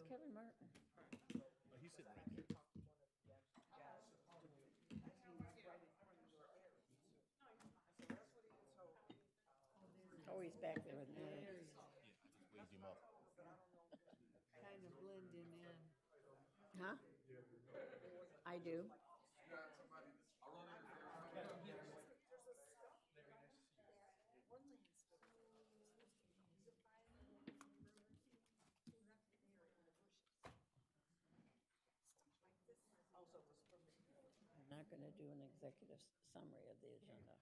Kevin Martin? Oh, he's sitting right there. Oh, he's back there with me. Yeah, I just waved him up. Kind of blending in. Huh? I do. I'm not going to do an executive summary of the agenda.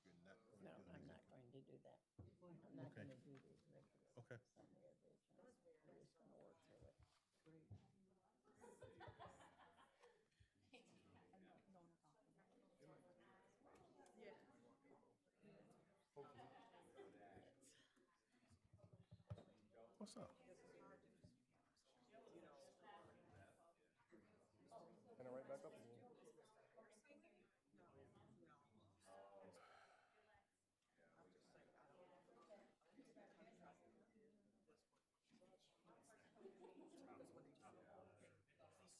You're not going No, to do I'm an not going to do that. I'm not Okay. going to do the executive Okay. summary of the agenda. We're just going to work through it. Great. What's up? Kind of right back up again.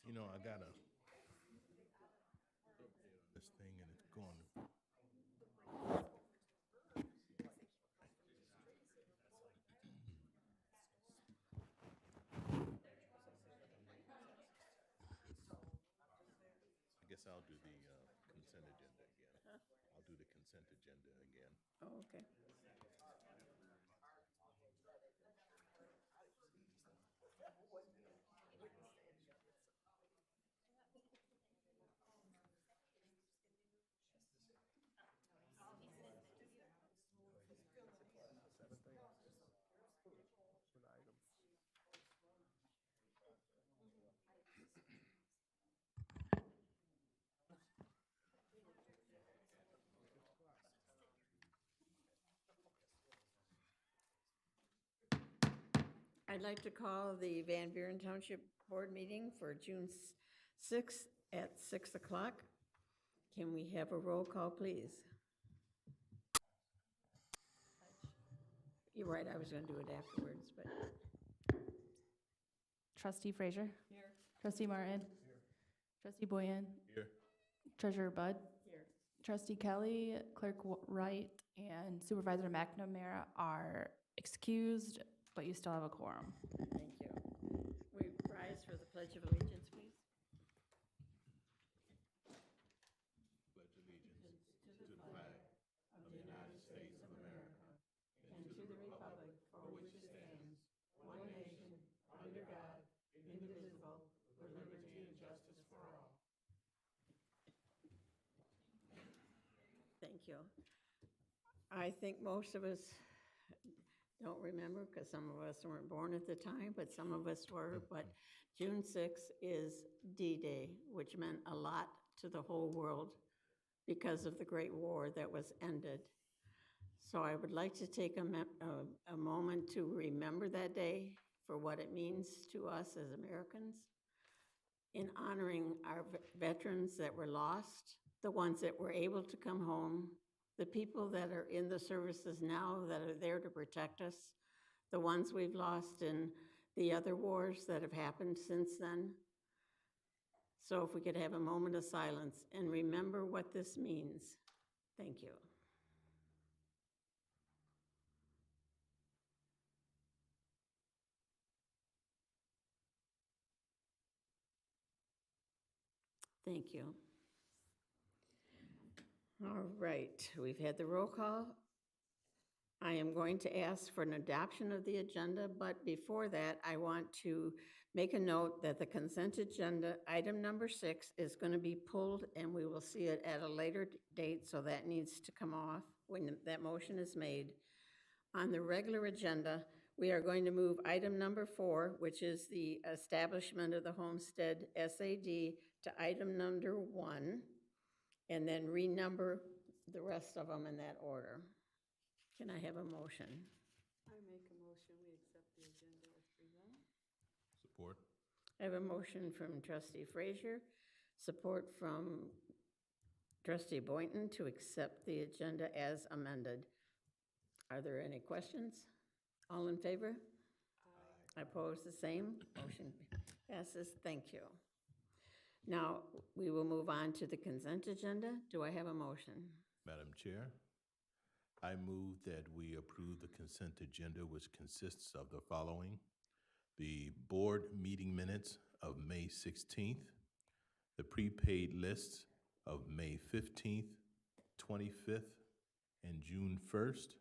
You know, I got a this thing and it's going. I guess I'll do the consent agenda again. I'll do the consent agenda again. Oh, okay. Seven things. For the items. I'd like to call the Van Buren Township Board meeting for June 6th at 6 o'clock. Can we have a roll call, please? You're right, I was going to do it afterwards, but Trustee Frazier. Here. Trustee Martin. Here. Trustee Boyan. Here. Treasurer Bud. here. Trustee Kelly, Clerk Wright, and Supervisor McNamara are excused, but you still have a quorum. Thank you. We rise for the Pledge of Allegiance, please. Pledge allegiance to the flag of the United States of America and to the republic for which it stands, one nation, under God, indivisible, with liberty and justice for all. Thank you. I think most of us don't remember because some of us weren't born at the time, but some of us were. But June 6th is D-Day, which meant a lot to the whole world because of the Great War that was ended. So I would like to take a moment to remember that day for what it means to us as Americans in honoring our veterans that were lost, the ones that were able to come home, the people that are in the services now that are there to protect us, the ones we've lost in the other wars that have happened since then. So if we could have a moment of silence and remember what this means. Thank you. Thank you. All right, we've had the roll call. I am going to ask for an adoption of the agenda, but before that, I want to make a note that the consent agenda, item number 6, is going to be pulled, and we will see it at a later date, so that needs to come off when that motion is made. On the regular agenda, we are going to move item number 4, which is the establishment of the homestead SAD, to item number 1, and then renumber the rest of them in that order. Can I have a motion? I make a motion, we accept the agenda as presented. Support. I have a motion from trustee Frazier, support from trustee Boynton to accept the agenda as amended. Are there any questions? All in favor? Opposed, the same. Motion passes. Thank you. Now, we will move on to the consent agenda. Do I have a motion? Madam Chair, I move that we approve the consent agenda, which consists of the following: the board meeting minutes of May 16th, the prepaid lists of May 15th, 25th, and June 1st,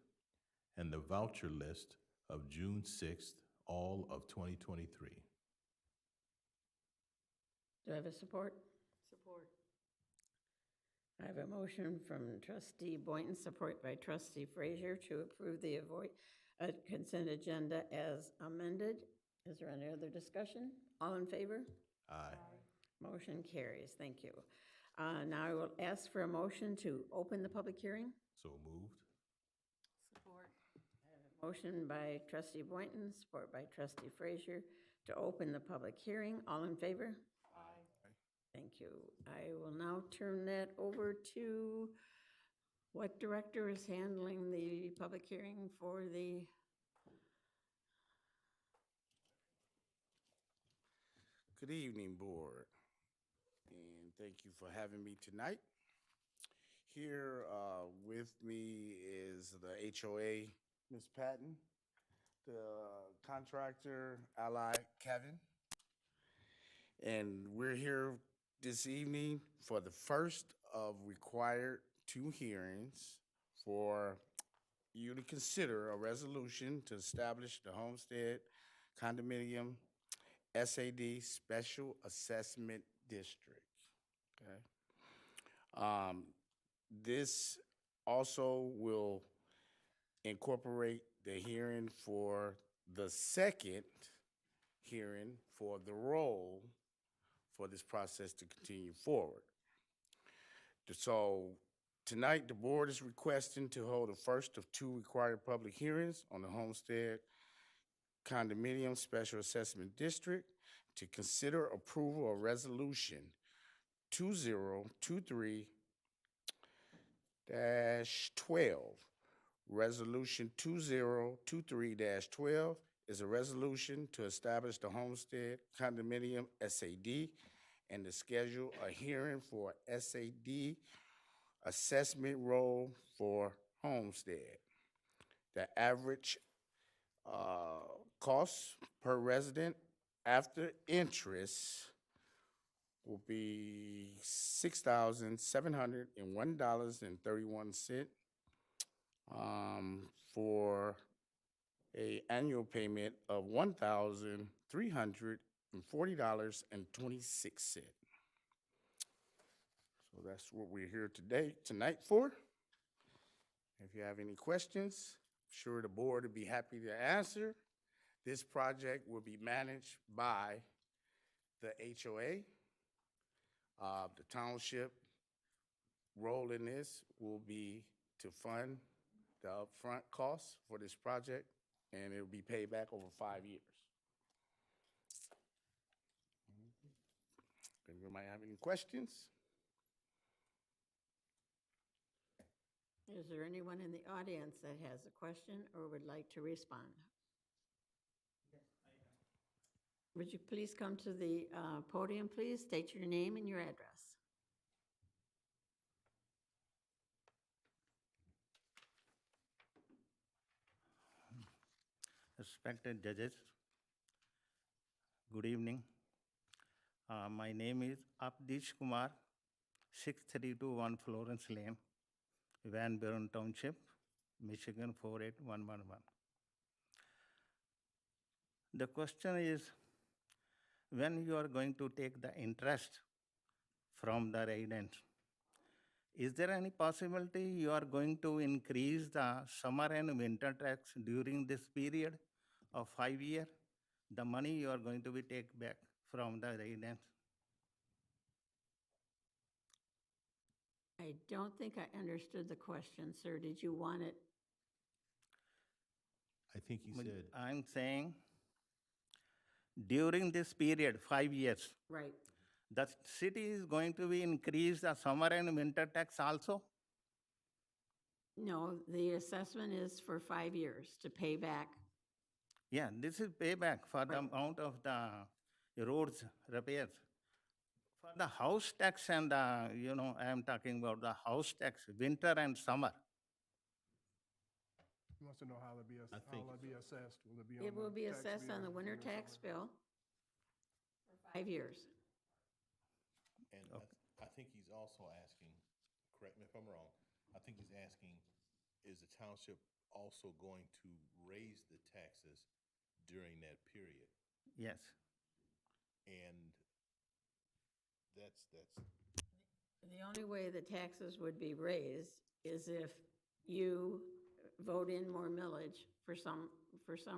and the voucher list of June 6th, all of 2023. Do I have a support? Support. I have a motion from trustee Boynton, support by trustee Frazier, to approve the consent agenda as amended. Is there any other discussion? All in favor? Aye. Motion carries. Thank you. Now I will ask for a motion to open the public hearing. So moved. Support. Motion by trustee Boynton, support by trustee Frazier, to open the public hearing. All in favor? Aye. Thank you. I will now turn that over to what director is handling the public hearing for the, Good evening, Board, and thank you for having me tonight. Here with me is the HOA, Ms. Patton, the contractor, Ally Kevin, and we're here this evening for the first of required 2 hearings for you to consider a resolution to establish the Homestead Condominium SAD Special Assessment District. Okay. This also will incorporate the hearing for the second hearing for the role for this process to continue forward. So tonight, the board is requesting to hold the first of 2 required public hearings on the Homestead Condominium Special Assessment District to consider approval of Resolution 2023-12. Resolution 2023-12 is a resolution to establish the Homestead Condominium SAD and to schedule a hearing for SAD assessment roll for Homestead. The average cost per resident after interest will be $6,701.31 for a annual payment of $1,340.26. So that's what we're here tonight for. If you have any questions, I'm sure the board would be happy to answer. This project will be managed by the HOA. The township role in this will be to fund the upfront costs for this project, and it will be paid back over 5 years. Anybody have any questions? is there anyone in the audience that has a question or would like to respond? Would you please come to the podium, please? State your name and your address. Respected judges, good evening. My name is Abdish Kumar, 6321 Florence Lane, Van Buren Township, Michigan 48111. The question is, when you are going to take the interest from the residents, is there any possibility you are going to increase the summer and winter tax during this period of 5 years? The money you are going to be take back from the residents? I don't think I understood the question, sir. Did you want it? I think he said, I'm saying during this period, 5 years, Right. the city is going to be increase the summer and winter tax also? No, the assessment is for 5 years to pay back. Yeah, this is payback for the Right. amount of the roads repairs. For the house tax and, I am talking about the house tax, winter and summer. He wants to know how it'll be, I how think- will it be assessed? Will it be on It will the be tax assessed on the bill winter in tax summer? bill for 5 years. And I think he's also asking, correct me if I'm wrong, I think he's asking, is the township also going to raise the taxes during that period? Yes. And that's, The only way the taxes would be raised is if you vote in more millage for some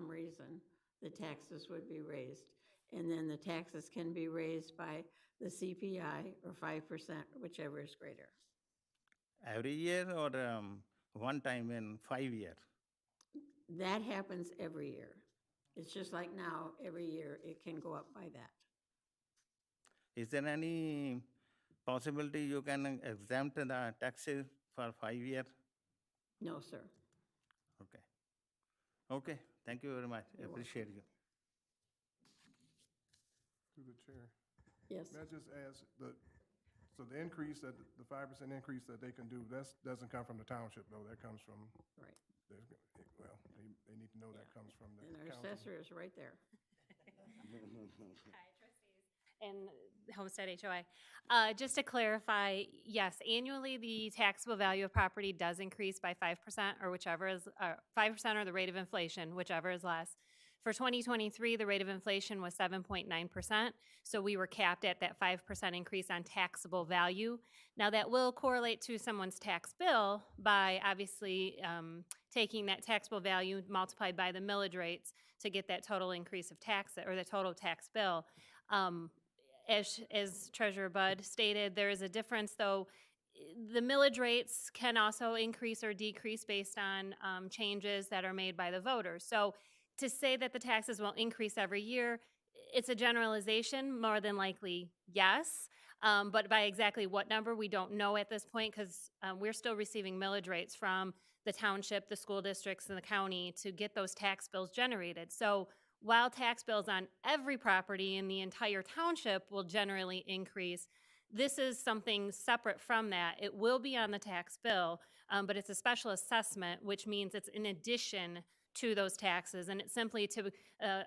reason, the taxes would be raised. And then the taxes can be raised by the CPI or 5%, whichever is greater. Every year or one time in 5 years? That happens every year. It's just like now, every year it can go up by that. Is there any possibility you can exempt the taxes for 5 years? No, sir. Okay. Okay, thank you very much. You're welcome. Appreciate you. Through the chair. Yes. May I just ask, so the increase, that the 5% increase that they can do, doesn't come from the township, though, that comes from, Right. well, they need to know that comes from the And our county. assessor is right there. Hi, trustees and Homestead HOA. Just to clarify, yes, annually, the taxable value of property does increase by 5% or whichever is, 5% or the rate of inflation, whichever is less. For 2023, the rate of inflation was 7.9%, so we were capped at that 5% increase on taxable value. Now, that will correlate to someone's tax bill by obviously taking that taxable value multiplied by the millage rates to get that total increase of tax, or the total tax bill. As Treasurer Bud stated, there is a difference, though. The millage rates can also increase or decrease based on changes that are made by the voters. So to say that the taxes will increase every year, it's a generalization, more than likely, yes. But by exactly what number, we don't know at this point, because we're still receiving millage rates from the township, the school districts, and the county to get those tax bills generated. So while tax bills on every property in the entire township will generally increase, this is something separate from that. It will be on the tax bill, but it's a special assessment, which means it's in addition to those taxes, and it's simply to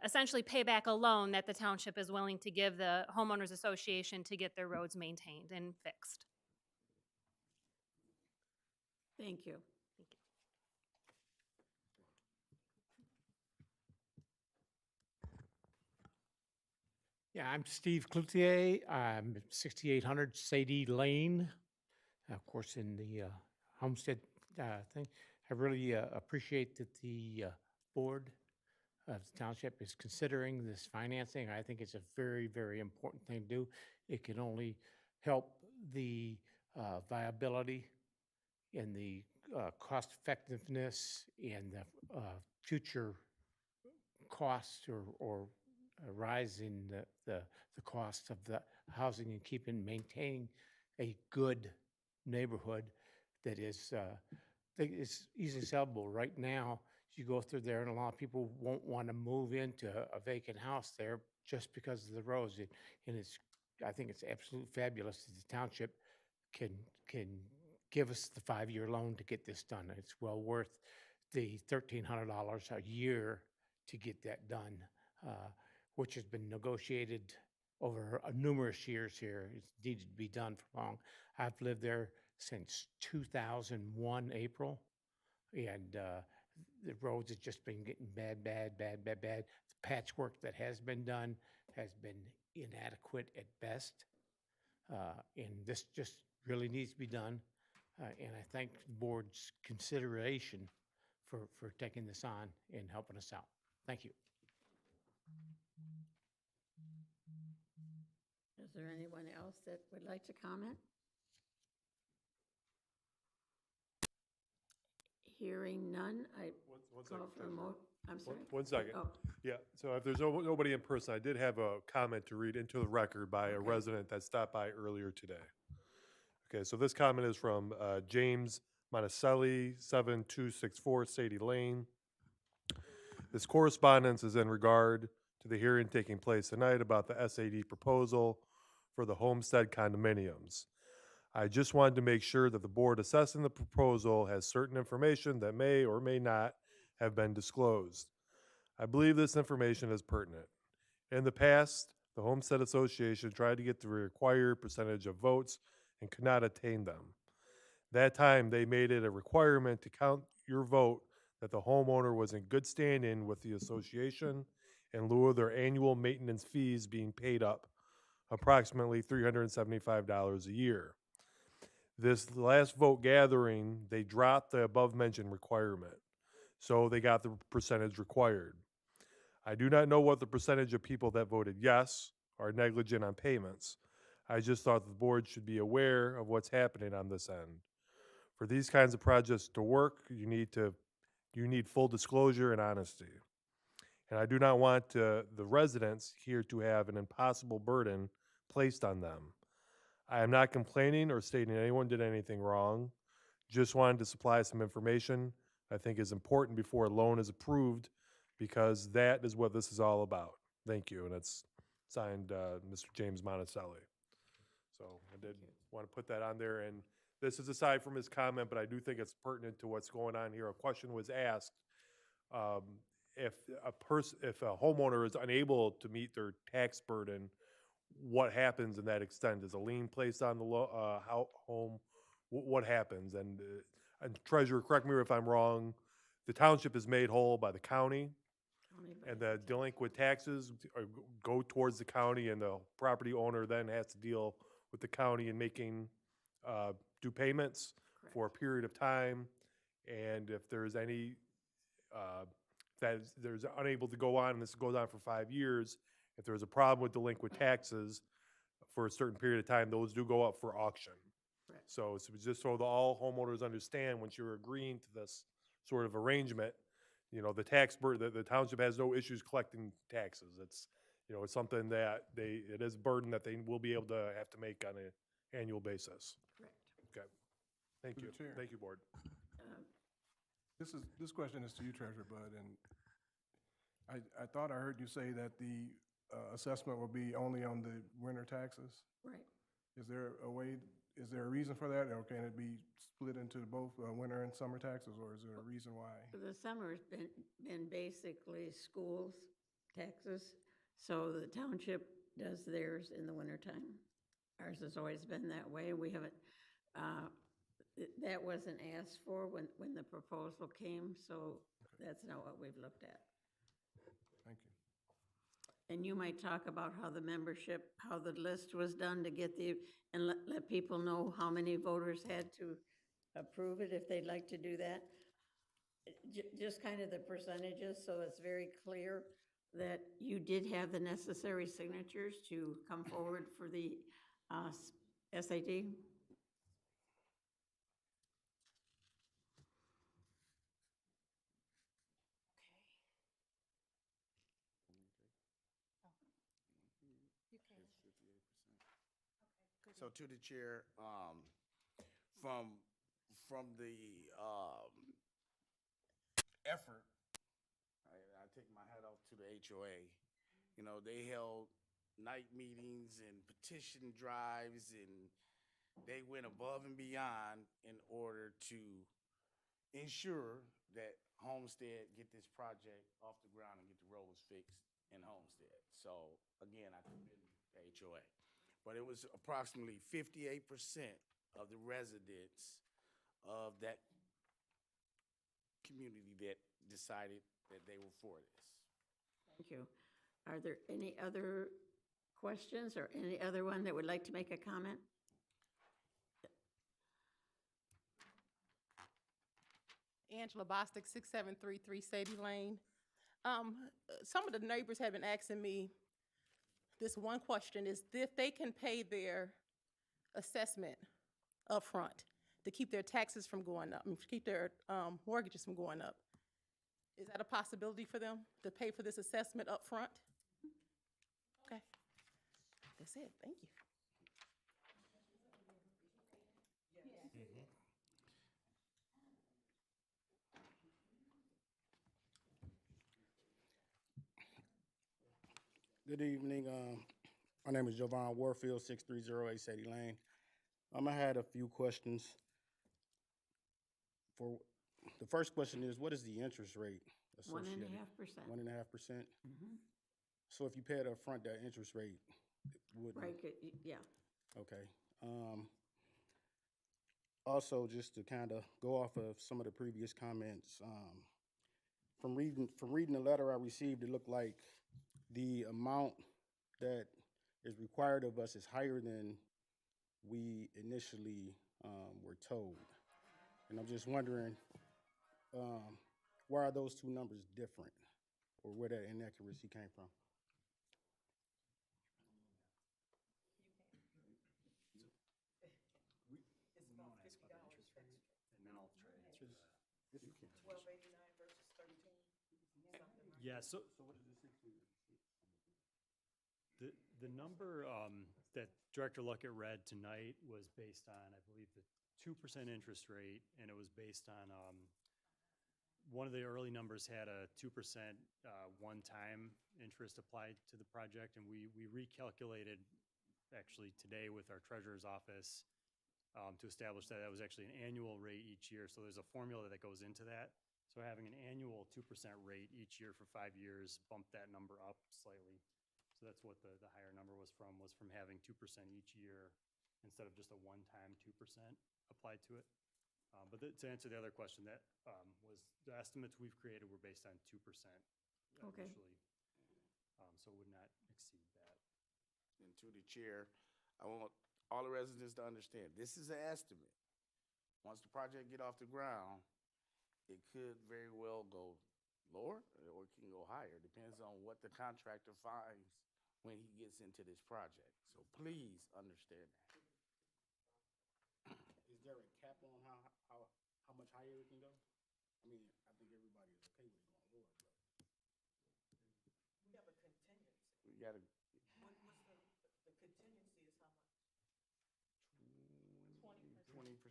essentially pay back a loan that the township is willing to give the homeowners association to get their roads maintained and fixed. Thank you. Yeah, I'm Steve Cloutier. I'm at 6800 Sadie Lane, of course, in the homestead thing. I really appreciate that the board of the township is considering this financing. I think it's a very, very important thing to do. It can only help the viability and the cost effectiveness and the future costs or a rise in the cost of the housing and maintaining a good neighborhood that is easily sellable. Right now, you go through there and a lot of people won't want to move into a vacant house there just because of the roads. And I think it's absolutely fabulous that the township can give us the 5-year loan to get this done. It's well worth the $1,300 a year to get that done, which has been negotiated over numerous years here. It's needed to be done for long. I've lived there since 2001, April, and the roads have just been getting bad. The patchwork that has been done has been inadequate at best, and this just really needs to be done. And I thank the board's consideration for taking this on and helping us out. Thank you. Is there anyone else that would like to comment? Hearing none, I One call second, for a Treasurer. I'm sorry. One second. Oh, Yeah, so if there's nobody in person, I did have a comment to read into the record by a Okay. resident that stopped by earlier today. Okay, so this comment is from James Monticelli, 7264 Sadie Lane. This correspondence is in regard to the hearing taking place tonight about the SAD proposal for the homestead condominiums. I just wanted to make sure that the board assessing the proposal has certain information that may or may not have been disclosed. I believe this information is pertinent. In the past, the Homestead Association tried to get the required percentage of votes and could not attain them. That time, they made it a requirement to count your vote that the homeowner was in good standing with the association in lieu of their annual maintenance fees being paid up, approximately $375 a year. This last vote gathering, they dropped the above-mentioned requirement, so they got the percentage required. I do not know what the percentage of people that voted yes are negligent on payments. I just thought the board should be aware of what's happening on this end. For these kinds of projects to work, you need full disclosure and honesty. And I do not want the residents here to have an impossible burden placed on them. I am not complaining or stating anyone did anything wrong. Just wanted to supply some information I think is important before a loan is approved, because that is what this is all about. Thank you, and it's signed Mr. James Monticelli. So I did want to put that on there, and this is aside from his comment, but I do think it's pertinent to what's going on here. A question was asked, if a homeowner is unable to meet their tax burden, what happens in that extent? Is a lien placed on the home? What happens? And Treasurer, correct me if I'm wrong, the township is made whole by the county, and the delinquent taxes go towards the county, and the property owner then has to deal with the county in making due payments for a period of time. And if there's any there's unable to go on, and this goes on for 5 years, if there's a problem with delinquent taxes for a certain period of time, those do go up for auction. So it's just so that all homeowners understand, once you're agreeing to this sort of arrangement, the tax burden, the township has no issues collecting taxes. It's, it's something that it is a burden that they will be able to have to make on an annual basis. Correct. Okay. Thank Through you. the chair. Thank you, board. This question is to you, Treasurer Bud, and I thought I heard you say that the assessment will be only on the winter taxes. Right. Is there a reason for that, or can it be split into both winter and summer taxes, or is there a reason why? The summer's been basically schools, taxes, so the township does theirs in the wintertime. Ours has always been that way. We haven't, that wasn't asked for when the proposal came, so that's not what we've looked at. Thank you. And you might talk about how the membership, how the list was done to get and let people know how many voters had to approve it, if they'd like to do that. Just kind of the percentages, so it's very clear that you did have the necessary signatures to come forward for the SAD. So to the chair, from the effort, I take my hat off to the HOA. They held night meetings and petition drives, and they went above and beyond in order to ensure that Homestead get this project off the ground and get the roads fixed in Homestead. So again, I commend the HOA. But it was approximately 58% of the residents of that community that decided that they were for this. Thank you. Are there any other questions or any other one that would like to make a comment? Angela Bostic, 6733 Sadie Lane. Some of the neighbors have been asking me this one question, is if they can pay their assessment up front to keep their taxes from going up, to keep their mortgages from going up. Is that a possibility for them to pay for this assessment up front? Okay, that's it, thank you. Good evening. My name is Jovan Warfield, 6308 Sadie Lane. I had a few questions. For the first question is, what is the interest rate associated? 1.5%. 1.5%. Mhm. So if you pay it up front, that interest rate wouldn't. Right, yeah. Okay. Also, just to kind of go off of some of the previous comments, from reading the letter I received, it looked like the amount that is required of us is higher than we initially were told. And I'm just wondering, why are those two numbers different, or where that inaccuracy came from? Yeah, so. The number that Director Luckett read tonight was based on, I believe, the 2% interest rate, and it was based on, one of the early numbers had a 2% one-time interest applied to the project, and we recalculated actually today with our treasurer's office to establish that that was actually an annual rate each year. So there's a formula that goes into that. So having an annual 2% rate each year for 5 years bumped that number up slightly. So that's what the higher number was from having 2% each year instead of just a one-time 2% applied to it. But to answer the other question, that was the estimates we've created were based on 2% Okay. initially. So it would not exceed that. And to the chair, I want all the residents to understand, this is an estimate. Once the project get off the ground, it could very well go lower or it can go higher. Depends on what the contractor finds when he gets into this project. So please understand that. Is there a cap on how much higher it can go? I mean, I think everybody is okay with it going lower, but. We have a contingency. We gotta. What's the contingency is how much? 20%.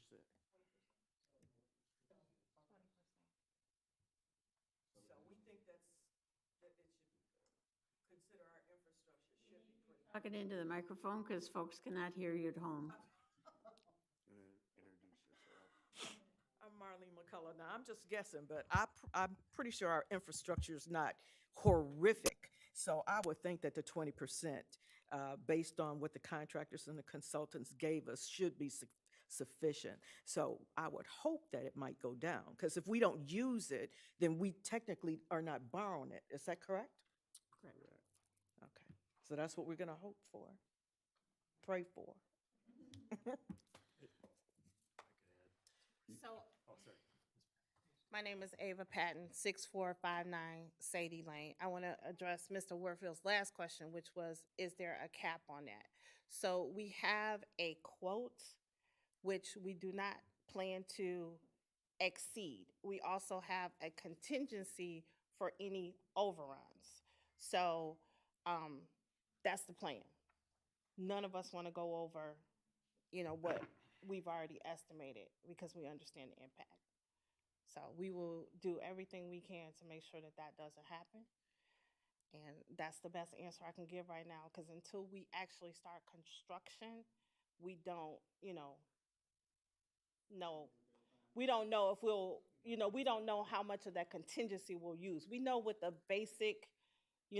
So we think that it should consider our infrastructure should be pretty. Talk it into the microphone because folks cannot hear you at home. Introduce yourself. I'm Marlene McCullough. Now, I'm just guessing, but I'm pretty sure our infrastructure is not horrific. So I would think that the 20%, based on what the contractors and the consultants gave us, should be sufficient. So I would hope that it might go down, because if we don't use it, then we technically are not borrowing it. Is that correct? Correct. Okay. So that's what we're going to hope for, pray for. So, Oh, sorry. my name is Ava Patton, 6459 Sadie Lane. I want to address Mr. Warfield's last question, which was, is there a cap on that? So we have a quote, which we do not plan to exceed. We also have a contingency for any overruns. So that's the plan. None of us want to go over, what we've already estimated because we understand the impact. So we will do everything we can to make sure that that doesn't happen. And that's the best answer I can give right now, because until we actually start construction, we don't, know. We don't know if we'll, we don't know how much of that contingency we'll use. We know what the basic, the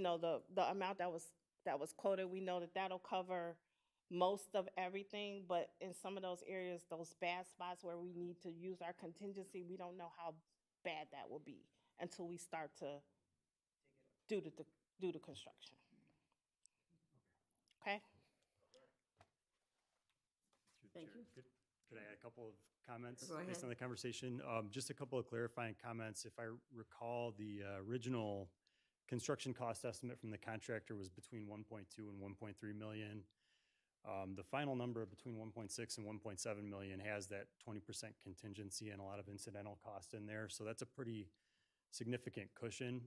amount that was quoted, we know that that'll cover most of everything, but in some of those areas, those bad spots where we need to use our contingency, we don't know how bad that will be until we start to do the construction. Okay? Thank you. Could I add a couple of comments Go ahead. based on the conversation? Just a couple of clarifying comments. If I recall, the original construction cost estimate from the contractor was between 1.2 and 1.3 million. The final number between 1.6 and 1.7 million has that 20% contingency and a lot of incidental cost in there. So that's a pretty significant cushion.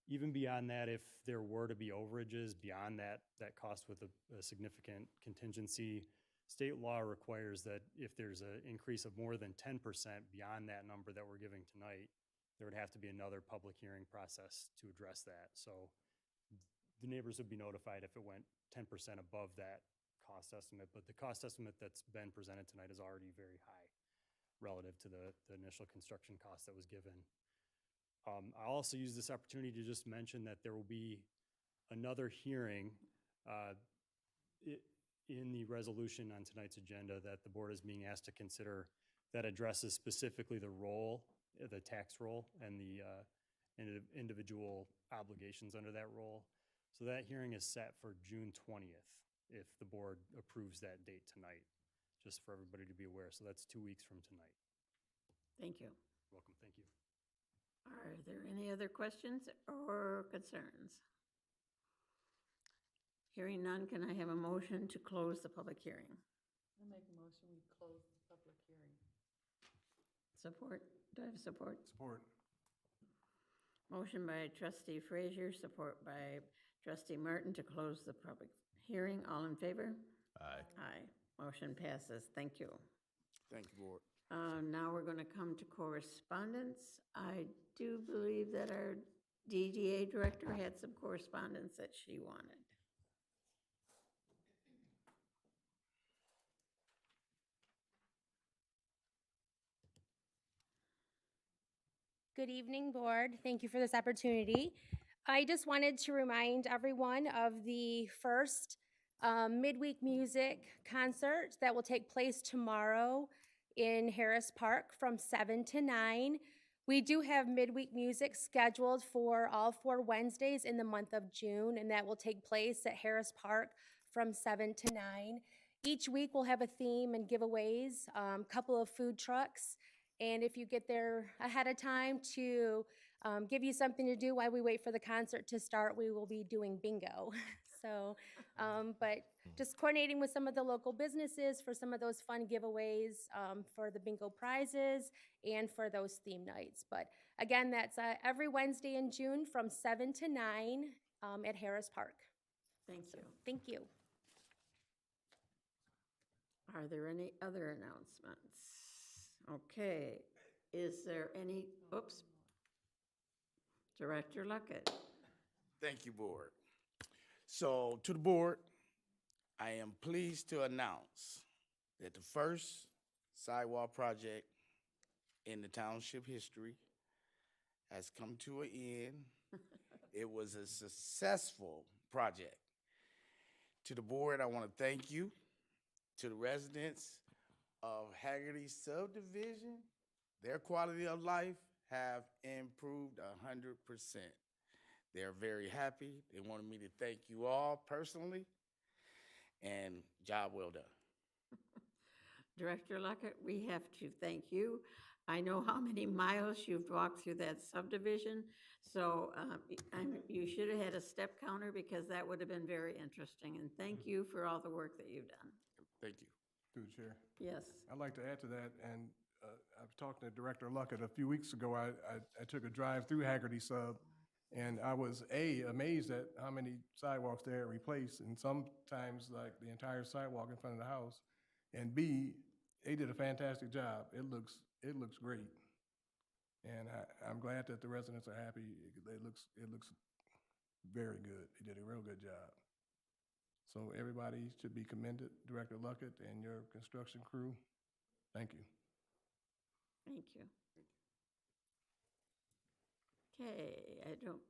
Even beyond that, if there were to be overages beyond that cost with a significant contingency, state law requires that if there's an increase of more than 10% beyond that number that we're giving tonight, there would have to be another public hearing process to address that. So the neighbors would be notified if it went 10% above that cost estimate, but the cost estimate that's been presented tonight is already very high relative to the initial construction cost that was given. I'll also use this opportunity to just mention that there will be another hearing in the resolution on tonight's agenda that the board is being asked to consider that addresses specifically the role, the tax roll, and the individual obligations under that role. So that hearing is set for June 20th, if the board approves that date tonight, just for everybody to be aware. So that's 2 weeks from tonight. Thank you. Welcome, thank you. Are there any other questions or concerns? Hearing none, can I have a motion to close the public hearing? I make a motion, we close the public hearing. Support? Do I have support? Support. Motion by trustee Frazier, support by trustee Martin to close the public hearing. All in favor? Aye. Aye. Motion passes. Thank you. Thank you, board. Now we're going to come to correspondence. I do believe that our DDA director had some correspondence that she wanted. Good evening, board. Thank you for this opportunity. I just wanted to remind everyone of the first midweek music concert that will take place tomorrow in Harris Park from 7 to 9. We do have midweek music scheduled for all 4 Wednesdays in the month of June, and that will take place at Harris Park from 7 to 9. Each week we'll have a theme and giveaways, a couple of food trucks, and if you get there ahead of time to give you something to do while we wait for the concert to start, we will be doing bingo. So, but just coordinating with some of the local businesses for some of those fun giveaways for the bingo prizes and for those theme nights. But again, that's every Wednesday in June from 7 to 9 at Harris Park. Thank you. Thank you. Are there any other announcements? Okay, is there any, oops. Director Luckett. Thank you, board. So to the board, I am pleased to announce that the first sidewalk project in the township history has come to an end. It was a successful project. To the board, I want to thank you. To the residents of Haggerty subdivision, their quality of life have improved 100%. They're very happy. They wanted me to thank you all personally, and job well done. Director Luckett, we have to thank you. I know how many miles you've walked through that subdivision, so you should have had a step counter because that would have been very interesting. And thank you for all the work that you've done. Thank you. Through the chair. Yes. I'd like to add to that, and I was talking to Director Luckett a few weeks ago. I took a drive through Haggerty Sub, and I was amazed at how many sidewalks they had replaced, and sometimes like the entire sidewalk in front of the house. And B, they did a fantastic job. It looks great, and I'm glad that the residents are happy. It looks very good. They did a real good job. So everybody should be commended, Director Luckett and your construction crew. Thank you. Thank you. Okay, I don't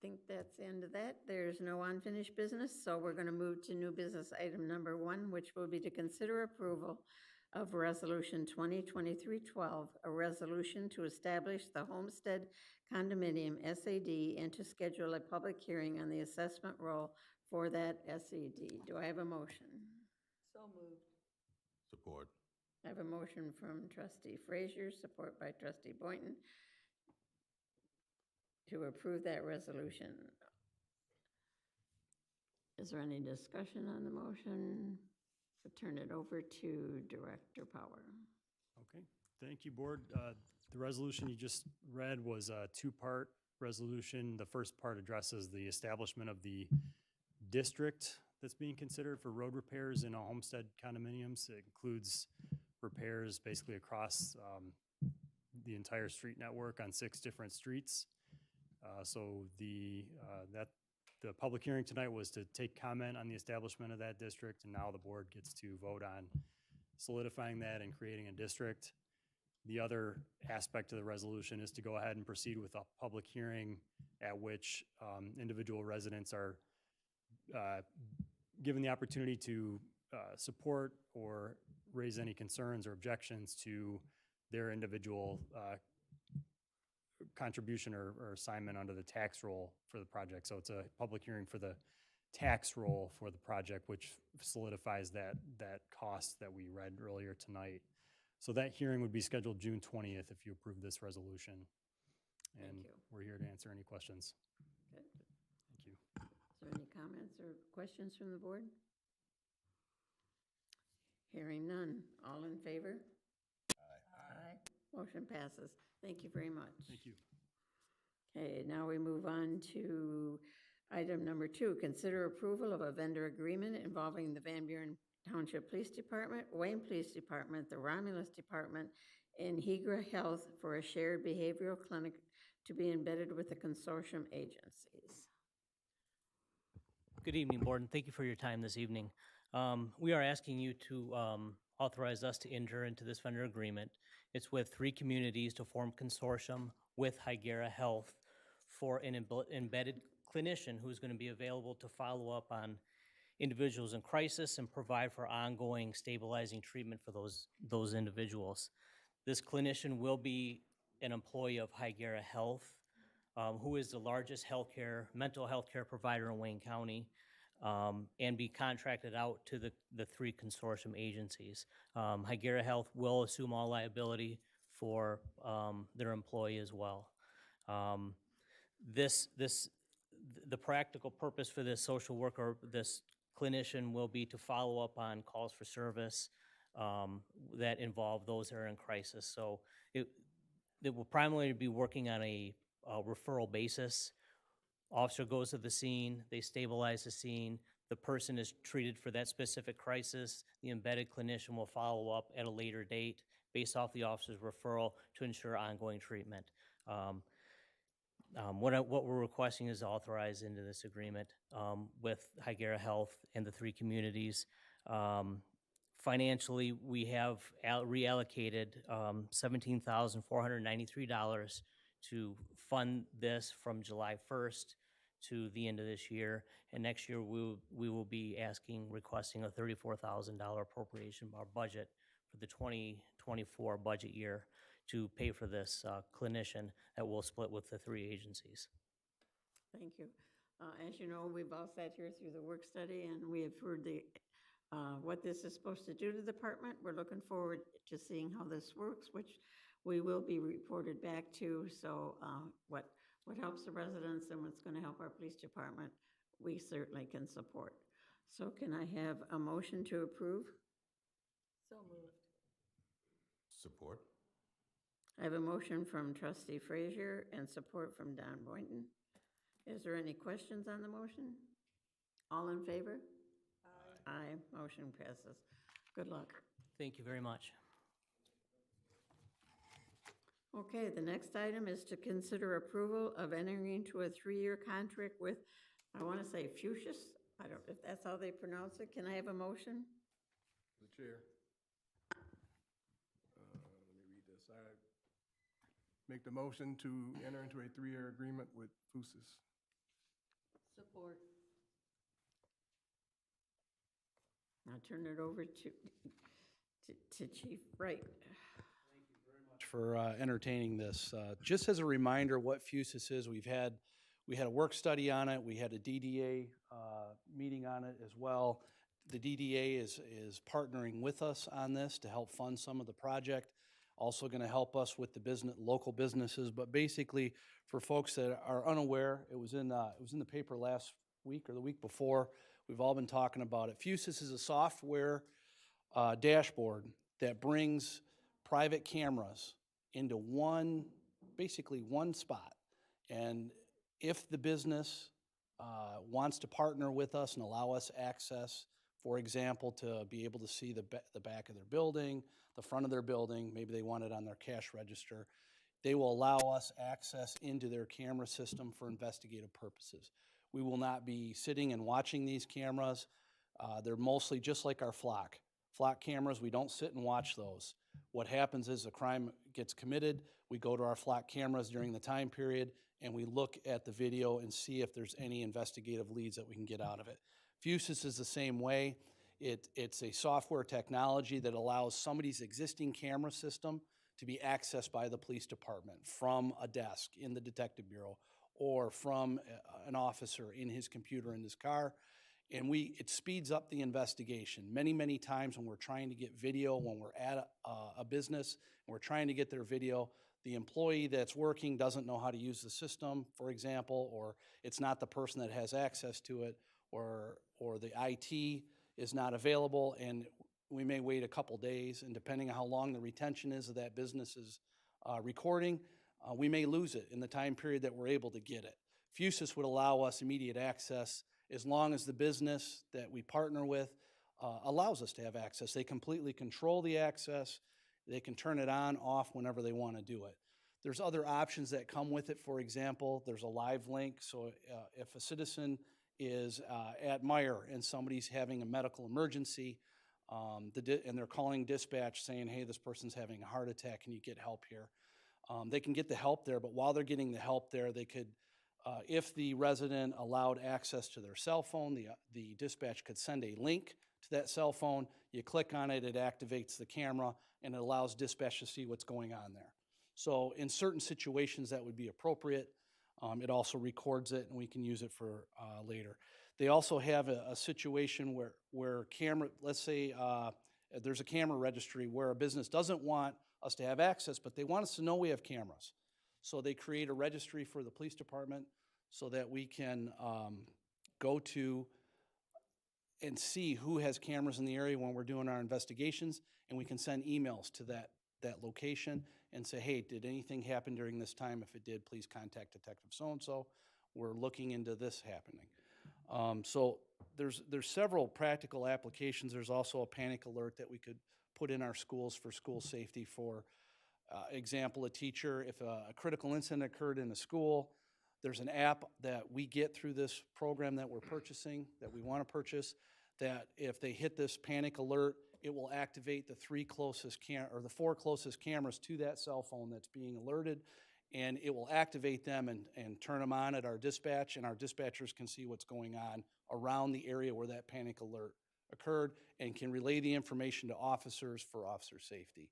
think that's the end of that. There's no unfinished business, so we're going to move to new business item number 1, which will be to consider approval of Resolution 2023-12, a resolution to establish the Homestead Condominium SAD and to schedule a public hearing on the assessment roll for that SAD. Do I have a motion? So moved. Support. I have a motion from trustee Frazier, support by trustee Boynton, to approve that resolution. Is there any discussion on the motion? I'll turn it over to Director Power. Okay, thank you, board. The resolution you just read was a 2-part resolution. The first part addresses the establishment of the district that's being considered for road repairs in a homestead condominiums. It includes repairs basically across the entire street network on 6 different streets. So that The public hearing tonight was to take comment on the establishment of that district, and now the board gets to vote on solidifying that and creating a district. The other aspect of the resolution is to go ahead and proceed with a public hearing at which individual residents are given the opportunity to support or raise any concerns or objections to their individual contribution or assignment under the tax roll for the project. So it's a public hearing for the tax roll for the project, which solidifies that cost that we read earlier tonight. So that hearing would be scheduled June 20th if you approve this resolution. And Thank you. we're here to answer any questions. Good. Thank you. Is there any comments or questions from the board? Hearing none. All in favor? Aye. Motion passes. Thank you very much. Thank you. Okay, now we move on to item number 2. Consider approval of a vendor agreement involving the Van Buren Township Police Department, Wayne Police Department, the Romulus Department, and Hegra Health for a shared behavioral clinic to be embedded with the consortium agencies. Good evening, Board, and thank you for your time this evening. We are asking you to authorize us to enter into this vendor agreement. It's with 3 communities to form consortium with Hygera Health for an embedded clinician who's going to be available to follow up on individuals in crisis and provide for ongoing stabilizing treatment for those individuals. This clinician will be an employee of Hygera Health, who is the largest mental health care provider in Wayne County, and be contracted out to the 3 consortium agencies. Hygera Health will assume all liability for their employee as well. The practical purpose for this social worker, this clinician, will be to follow up on calls for service that involve those that are in crisis. So it will primarily be working on a referral basis. Officer goes to the scene, they stabilize the scene, the person is treated for that specific crisis. The embedded clinician will follow up at a later date based off the officer's referral to ensure ongoing treatment. What we're requesting is authorized into this agreement with Hygera Health and the 3 communities. Financially, we have reallocated $17,493 to fund this from July 1st to the end of this year. And next year, we will be requesting a $34,000 appropriation of our budget for the 2024 budget year to pay for this clinician that will split with the 3 agencies. Thank you. As you know, we've all sat here through the work study, and we have heard what this is supposed to do to the department. We're looking forward to seeing how this works, which we will be reported back to. So what helps the residents and what's going to help our police department, we certainly can support. So can I have a motion to approve? So moved. Support. I have a motion from Trustee Frazier and support from Don Boynton. Is there any questions on the motion? All in favor? Aye. Aye. Motion passes. Good luck. Thank you very much. Okay, the next item is to consider approval of entering into a 3-year contract with, I want to say Fuchsias. I don't know if that's how they pronounce it. Can I have a motion? The chair. Let me read this. I make the motion to enter into a 3-year agreement with Fuchsias. Support. I'll turn it over to Chief Wright. For entertaining this. Just as a reminder what Fuchsias is, we had a work study on it, we had a DDA meeting on it as well. The DDA is partnering with us on this to help fund some of the project, also going to help us with the local businesses. But basically, for folks that are unaware, it was in the paper last week or the week before. We've all been talking about it. Fuchsias is a software dashboard that brings private cameras into basically one spot. And if the business wants to partner with us and allow us access, for example, to be able to see the back of their building, the front of their building, maybe they want it on their cash register, they will allow us access into their camera system for investigative purposes. We will not be sitting and watching these cameras. They're mostly just like our flock. Flock cameras, we don't sit and watch those. What happens is a crime gets committed, we go to our flock cameras during the time period, and we look at the video and see if there's any investigative leads that we can get out of it. Fusus is the same way. It's a software technology that allows somebody's existing camera system to be accessed by the police department from a desk in the detective bureau or from an officer in his computer in his car. And it speeds up the investigation. Many, many times when we're trying to get video, when we're at a business and we're trying to get their video, the employee that's working doesn't know how to use the system, for example, or it's not the person that has access to it, or the IT is not available, and we may wait a couple days, and depending on how long the retention is of that business's recording, we may lose it in the time period that we're able to get it. Fusus would allow us immediate access as long as the business that we partner with allows us to have access. They completely control the access. They can turn it on, off whenever they want to do it. There's other options that come with it. For example, there's a live link. So if a citizen is at Meyer and somebody's having a medical emergency, and they're calling dispatch saying, hey, this person's having a heart attack, can you get help here? They can get the help there, but while they're getting the help there, they could, if the resident allowed access to their cell phone, the dispatch could send a link to that cell phone. You click on it, it activates the camera, and it allows dispatch to see what's going on there. So in certain situations that would be appropriate. It also records it, and we can use it for later. They also have a situation where camera, let's say there's a camera registry where a business doesn't want us to have access, but they want us to know we have cameras. So they create a registry for the police department so that we can go to and see who has cameras in the area when we're doing our investigations, and we can send emails to that location and say, hey, did anything happen during this time? If it did, please contact Detective so-and-so. We're looking into this happening. So there's several practical applications. There's also a panic alert that we could put in our schools for school safety. For example, a teacher, if a critical incident occurred in a school, there's an app that we get through this program that we're purchasing, that we want to purchase, that if they hit this panic alert, it will activate the the 4 closest cameras to that cell phone that's being alerted, and it will activate them and turn them on at our dispatch, and our dispatchers can see what's going on around the area where that panic alert occurred and can relay the information to officers for officer safety.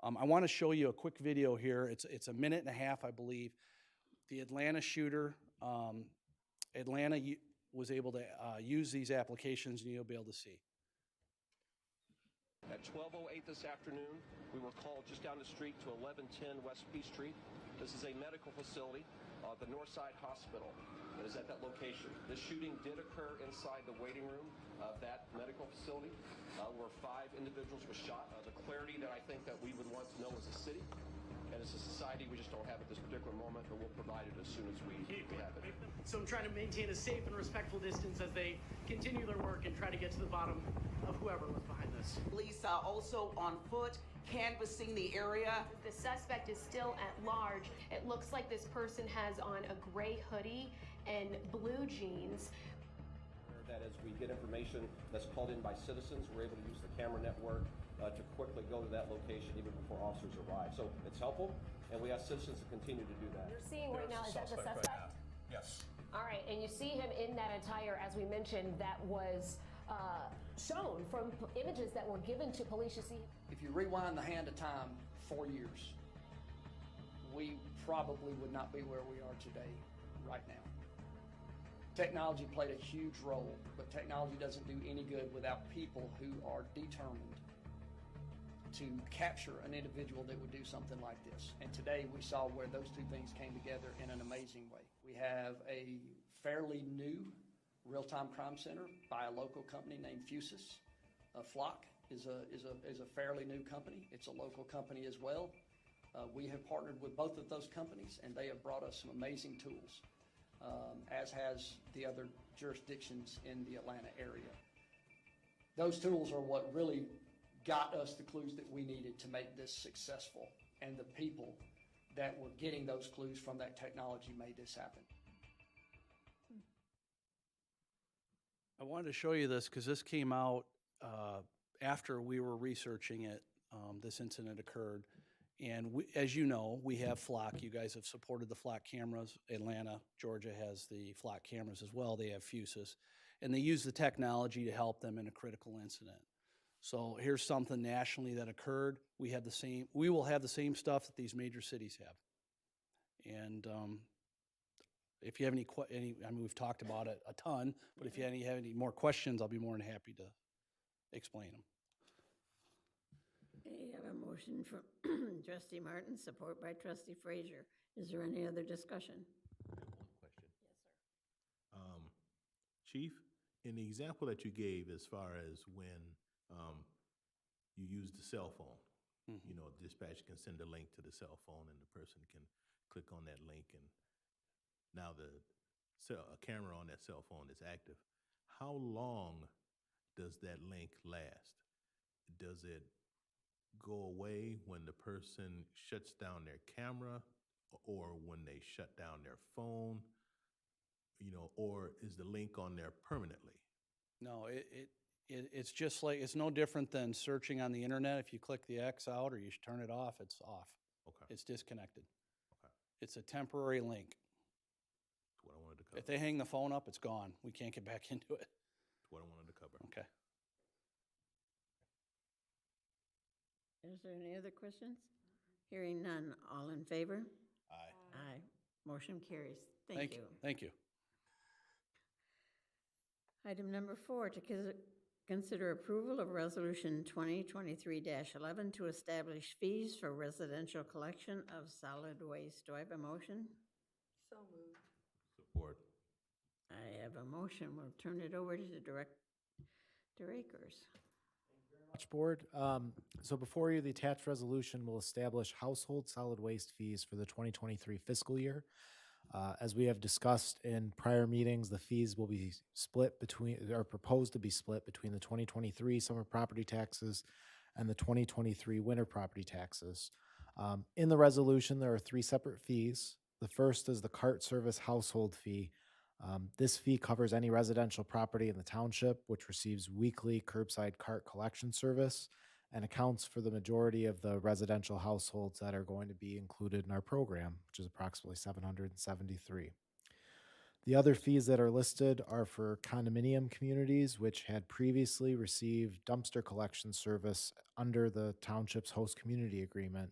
I want to show you a quick video here. It's a minute and a half, I believe. The Atlanta shooter, Atlanta was able to use these applications, and you'll be able to see. At 12:08 this afternoon, we were called just down the street to 1110 West P Street. This is a medical facility, the Northside Hospital. It is at that location. This shooting did occur inside the waiting room of that medical facility, where 5 individuals were shot. The clarity that I think that we would want to know as a city and as a society, we just don't have at this particular moment, but we'll provide it as soon as we have it. So I'm trying to maintain a safe and respectful distance as they continue their work and try to get to the bottom of whoever was behind this. Police are also on foot, canvassing the area. The suspect is still at large. It looks like this person has on a gray hoodie and blue jeans. That as we get information that's called in by citizens, we're able to use the camera network to quickly go to that location even before officers arrive. So it's helpful, and we ask citizens to continue to do that. You're seeing right now, is that the suspect? Yes. All right, and you see him in that attire, as we mentioned, that was shown from images that were given to police. You see. If you rewind the hand of time 4 years, we probably would not be where we are today, right now. Technology played a huge role, but technology doesn't do any good without people who are determined to capture an individual that would do something like this. And today we saw where those two things came together in an amazing way. We have a fairly new real-time crime center by a local company named Fusus. Flock is a fairly new company. It's a local company as well. We have partnered with both of those companies, and they have brought us some amazing tools, as has the other jurisdictions in the Atlanta area. Those tools are what really got us the clues that we needed to make this successful, and the people that were getting those clues from that technology made this happen. I wanted to show you this because this came out after we were researching it, this incident occurred. And as you know, we have flock. You guys have supported the flock cameras. Atlanta, Georgia has the flock cameras as well. They have fuses. And they use the technology to help them in a critical incident. So here's something nationally that occurred. We will have the same stuff that these major cities have. And if you have any, I mean, we've talked about it a ton, but if you have any more questions, I'll be more than happy to explain them. Okay, you have a motion from trustee Martin, support by trustee Frazier. Is there any other discussion? One question. Yes, sir. Chief, in the example that you gave as far as when you use the cell phone, you know, dispatch can send a link to the cell phone and the person can click on that link and now a camera on that cell phone is active. How long does that link last? Does it go away when the person shuts down their camera or when they shut down their phone? You know, or is the link on there permanently? No, it's just like, it's no different than searching on the internet. If you click the X out or you turn it off, it's off. Okay. It's disconnected. Okay. It's a temporary link. That's what I wanted to cover. If they hang the phone up, it's gone. We can't get back into it. That's what I wanted to cover. Okay. Is there any other questions? Hearing none, all in favor? Aye. Aye. Motion carries. Thank you. Thank you. Item number 4, to consider approval of Resolution 2023-11 to establish fees for residential collection of solid waste. Do I have a motion? So moved. Support. I have a motion. We'll turn it over to Director Akers. Much, Board. So before you, the attached resolution will establish household solid waste fees for the 2023 fiscal year. As we have discussed in prior meetings, the fees will be split between, or proposed to be split between the 2023 summer property taxes and the 2023 winter property taxes. In the resolution, there are 3 separate fees. The first is the cart service household fee. This fee covers any residential property in the township which receives weekly curbside cart collection service and accounts for the majority of the residential households that are going to be included in our program, which is approximately 773. The other fees that are listed are for condominium communities which had previously received dumpster collection service under the township's host community agreement,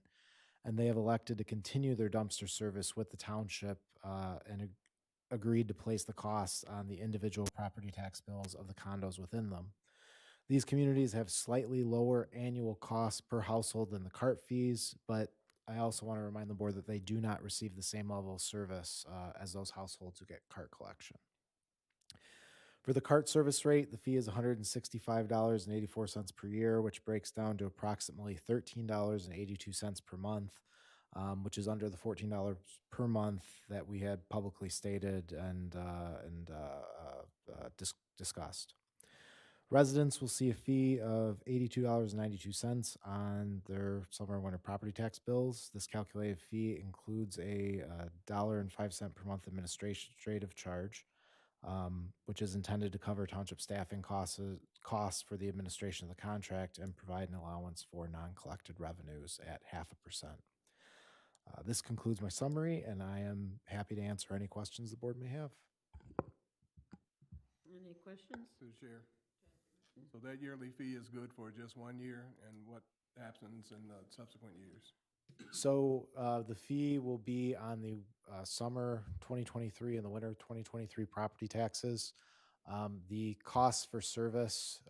and they have elected to continue their dumpster service with the township and agreed to place the costs on the individual property tax bills of the condos within them. These communities have slightly lower annual costs per household than the cart fees, but I also want to remind the board that they do not receive the same level of service as those households who get cart collection. For the cart service rate, the fee is $165.84 per year, which breaks down to approximately $13.82 per month, which is under the $14 per month that we had publicly stated and discussed. Residents will see a fee of $82.92 on their summer and winter property tax bills. This calculated fee includes a $1.05 per month administrative charge, which is intended to cover township staffing costs for the administration of the contract and provide an allowance for non-collected revenues at 0.5%. This concludes my summary, and I am happy to answer any questions the board may have. Any questions? Through the chair. So that yearly fee is good for just 1 year, and what happens in the subsequent years? So the fee will be on the summer 2023 and the winter 2023 property taxes. The costs for service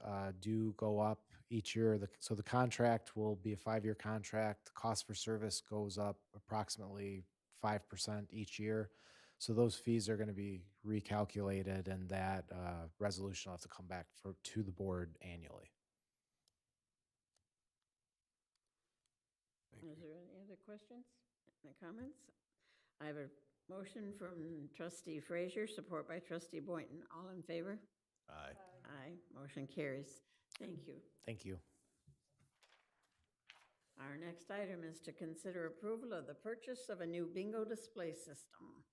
do go up each year. So the contract will be a 5-year contract. The cost for service goes up approximately 5% each year. So those fees are going to be recalculated, and that resolution will have to come back to the board annually. Is there any other questions, any comments? I have a motion from trustee Frazier, support by trustee Boynton. All in favor? Aye. Aye. Motion carries. Thank you. Thank you. Our next item is to consider approval of the purchase of a new bingo display system.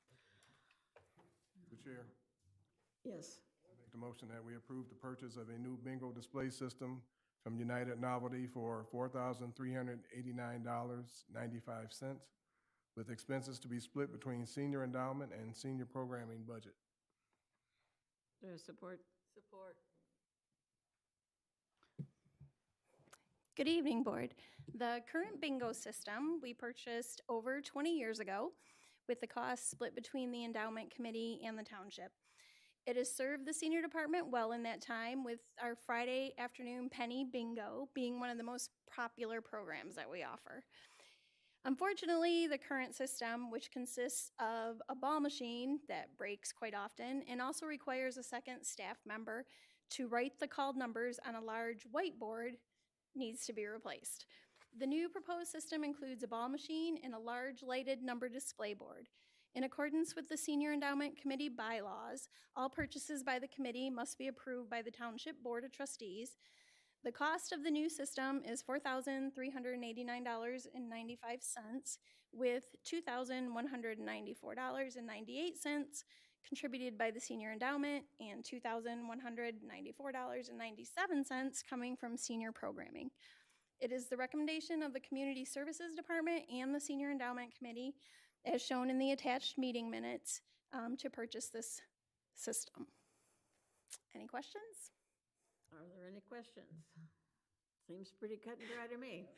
Through the chair. Yes. the motion that we approve the purchase of a new bingo display system from United Novelty for $4,389.95, with expenses to be split between senior endowment and senior programming budget. There's support. Support. Good evening, Board. The current bingo system we purchased over 20 years ago, with the cost split between the endowment committee and the township. It has served the senior department well in that time, with our Friday afternoon penny bingo being one of the most popular programs that we offer. Unfortunately, the current system, which consists of a ball machine that breaks quite often and also requires a second staff member to write the called numbers on a large whiteboard, needs to be replaced. The new proposed system includes a ball machine and a large lighted number display board. In accordance with the Senior Endowment Committee bylaws, all purchases by the committee must be approved by the Township Board of Trustees. The cost of the new system is $4,389.95, with $2,194.98 contributed by the Senior Endowment and $2,194.97 coming from senior programming. It is the recommendation of the Community Services Department and the Senior Endowment Committee, as shown in the attached meeting minutes, to purchase this system. Any questions? Are there any questions? Seems pretty cut and dry to me.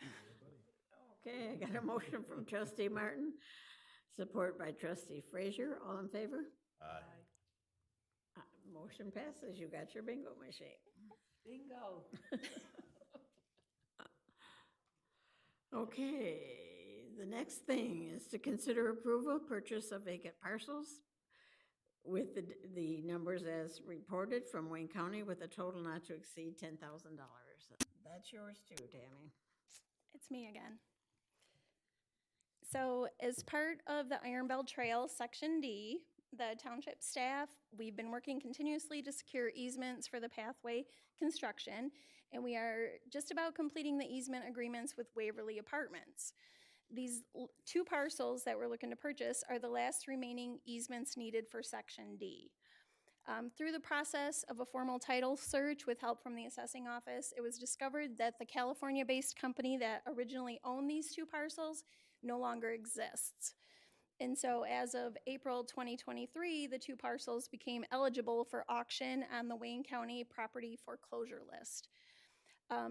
Okay, I got a motion from trustee Martin, support by trustee Frazier. All in favor? Aye. Motion passes. You got your bingo machine. Bingo. Okay, the next thing is to consider approval purchase of vacant parcels with the numbers as reported from Wayne County with a total not to exceed $10,000. That's yours too, Tammy. It's me again. So as part of the Iron Bell Trail, Section D, the township staff, we've been working continuously to secure easements for the pathway construction, and we are just about completing the easement agreements with Waverly Apartments. These two parcels that we're looking to purchase are the last remaining easements needed for Section D. Through the process of a formal title search with help from the assessing office, it was discovered that the California-based company that originally owned these two parcels no longer exists. And so as of April 2023, the two parcels became eligible for auction on the Wayne County property foreclosure list.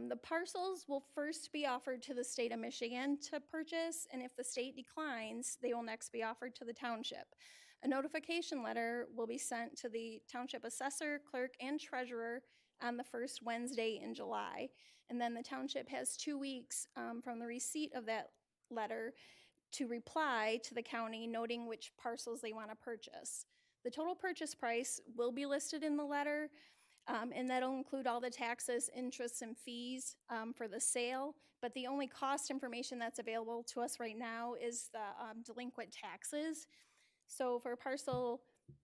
The parcels will first be offered to the state of Michigan to purchase, and if the state declines, they will next be offered to the township. A notification letter will be sent to the township assessor, clerk, and treasurer on the first Wednesday in July. And then the township has 2 weeks from the receipt of that letter to reply to the county noting which parcels they want to purchase. The total purchase price will be listed in the letter, and that'll include all the taxes, interests, and fees for the sale. But the only cost information that's available to us right now is the delinquent taxes. So for parcel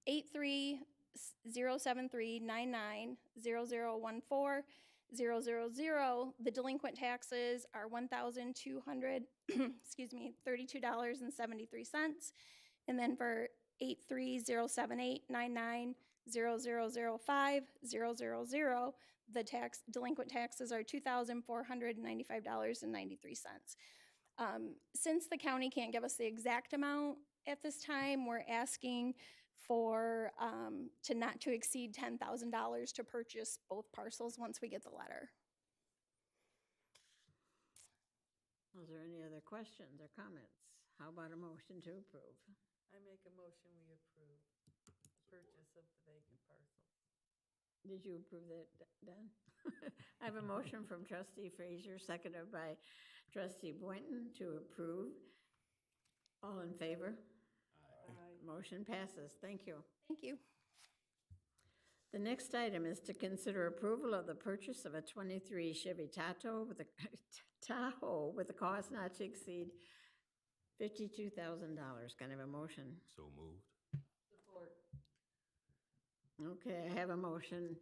83-073-99-0014-000, the delinquent taxes are $1,200, excuse me, $32.73. And then for 83-078-99-0005-000, the delinquent taxes are $2,495.93. Since the county can't give us the exact amount at this time, we're asking for to not to exceed $10,000 to purchase both parcels once we get the letter. Is there any other questions or comments? How about a motion to approve? I make a motion, we approve the purchase of the vacant parcel. Did you approve that, Dan? I have a motion from trustee Frazier, seconded by trustee Boynton to approve. All in favor? Aye. Motion passes. Thank you. Thank you. The next item is to consider approval of the purchase of a 23 Chevy Tahoe with a cost not to exceed $52,000. Can I have a motion? So moved. Support. Okay, I have a motion.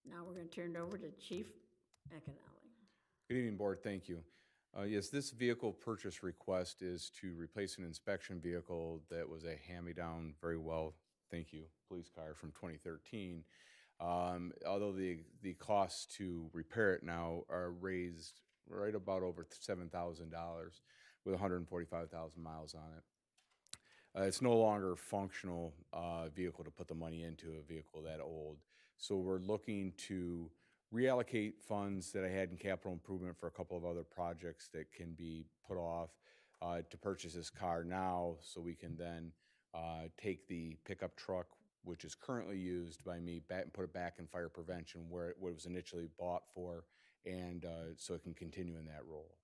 Now we're going to turn it over to Chief Econelli. Good evening, Board. Thank you. Yes, this vehicle purchase request is to replace an inspection vehicle that was a hand-me-down, very well, thank you, police car from 2013. Although the costs to repair it now are raised right about over $7,000 with 145,000 miles on it. It's no longer a functional vehicle to put the money into, a vehicle that old. So we're looking to reallocate funds that I had in capital improvement for a couple of other projects that can be put off to purchase this car now, so we can then take the pickup truck, which is currently used by me, back and put it back in fire prevention where it was initially bought for, and so it can continue in that role.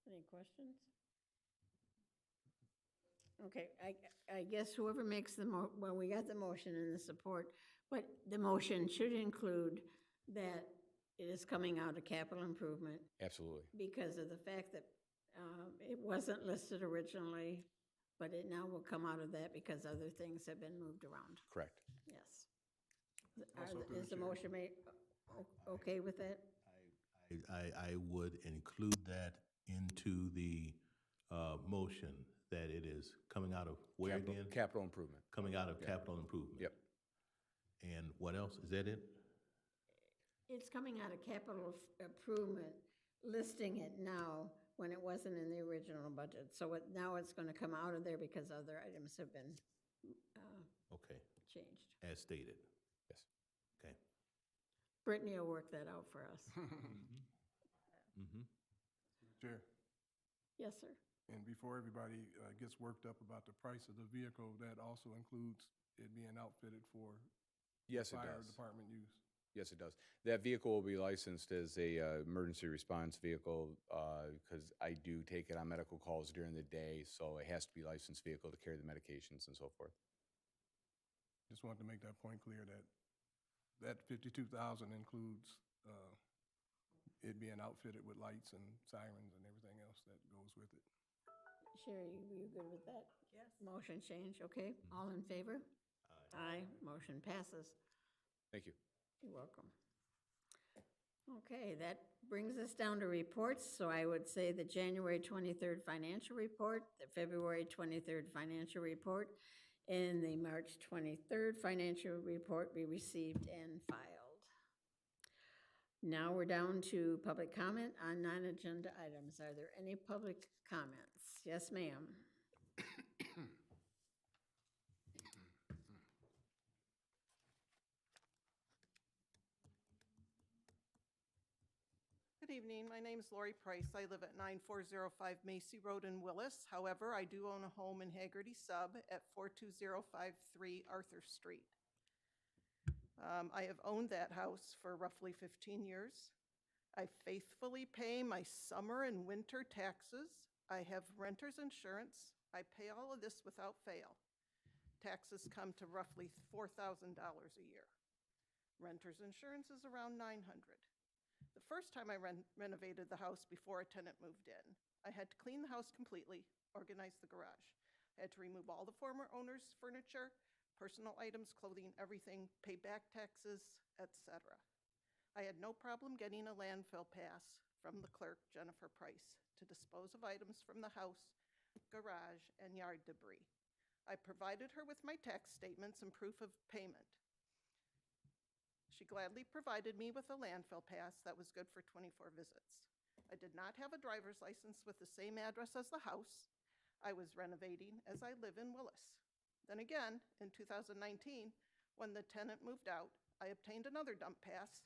Any questions? Okay, I guess whoever makes well, we got the motion and the support, but the motion should include that it is coming out of capital improvement Absolutely. because of the fact that it wasn't listed originally, but it now will come out of that because other things have been moved around. Correct. Yes. Also through Is the the chair. motion made okay with that? I would include that into the motion, that it is coming out of where again? Capital improvement. Coming out of Yeah. capital improvement. Yep. And what else? Is that it? It's coming out of capital improvement, listing it now when it wasn't in the original budget. So now it's going to come out of there because other items have been Okay, changed. as stated. Yes. Okay. Brittany will work that out for us. Mm-hmm. Chair, Yes, sir. and before everybody gets worked up about the price of the vehicle, that also includes it being outfitted for Yes, it fire does. department use. Yes, it does. That vehicle will be licensed as a emergency response vehicle because I do take it on medical calls during the day, so it has to be a licensed vehicle to carry the medications and so forth. Just wanted to make that point clear that that 52,000 includes it being outfitted with lights and sirens and everything else that goes with it. Sherry, you good with that? Yes. Motion change, okay? All in favor? Aye. Motion passes. Thank you. You're welcome. Okay, that brings us down to reports. So I would say the January 23rd financial report, the February 23rd financial report, and the March 23rd financial report be received and filed. Now we're down to public comment on non-agenda items. Are there any public comments? Yes, ma'am. Good evening. My name is Lori Price. I live at 9405 Macy Road in Willis. However, I do own a home in Haggerty Sub at 42053 Arthur Street. I have owned that house for roughly 15 years. I faithfully pay my summer and winter taxes. I have renter's insurance. I pay all of this without fail. Taxes come to roughly $4,000 a year. Renter's insurance is around $900. The first time I renovated the house before a tenant moved in, I had to clean the house completely, organize the garage. I had to remove all the former owner's furniture, personal items, clothing, everything, pay back taxes, etc. I had no problem getting a landfill pass from the clerk, Jennifer Price, to dispose of items from the house, garage, and yard debris. I provided her with my tax statements and proof of payment. She gladly provided me with a landfill pass that was good for 24 visits. I did not have a driver's license with the same address as the house I was renovating, as I live in Willis. Then again, in 2019, when the tenant moved out, I obtained another dump pass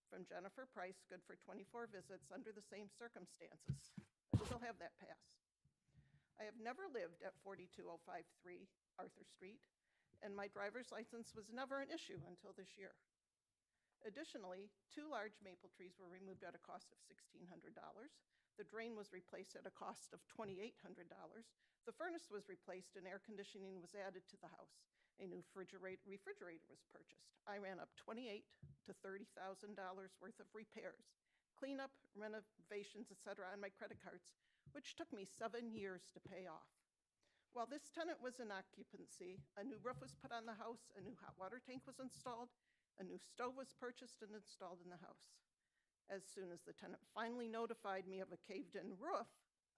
from Jennifer Price, good for 24 visits under the same circumstances. I still have that pass. I have never lived at 42053 Arthur Street, and my driver's license was never an issue until this year. Additionally, 2 large maple trees were removed at a cost of $1,600. The drain was replaced at a cost of $2,800. The furnace was replaced and air conditioning was added to the house. A new refrigerator was purchased. I ran up $28,000 to $30,000 worth of repairs, cleanup, renovations, etc. on my credit cards, which took me 7 years to pay off. While this tenant was in occupancy, a new roof was put on the house, a new hot water tank was installed, a new stove was purchased and installed in the house. As soon as the tenant finally notified me of a caved-in roof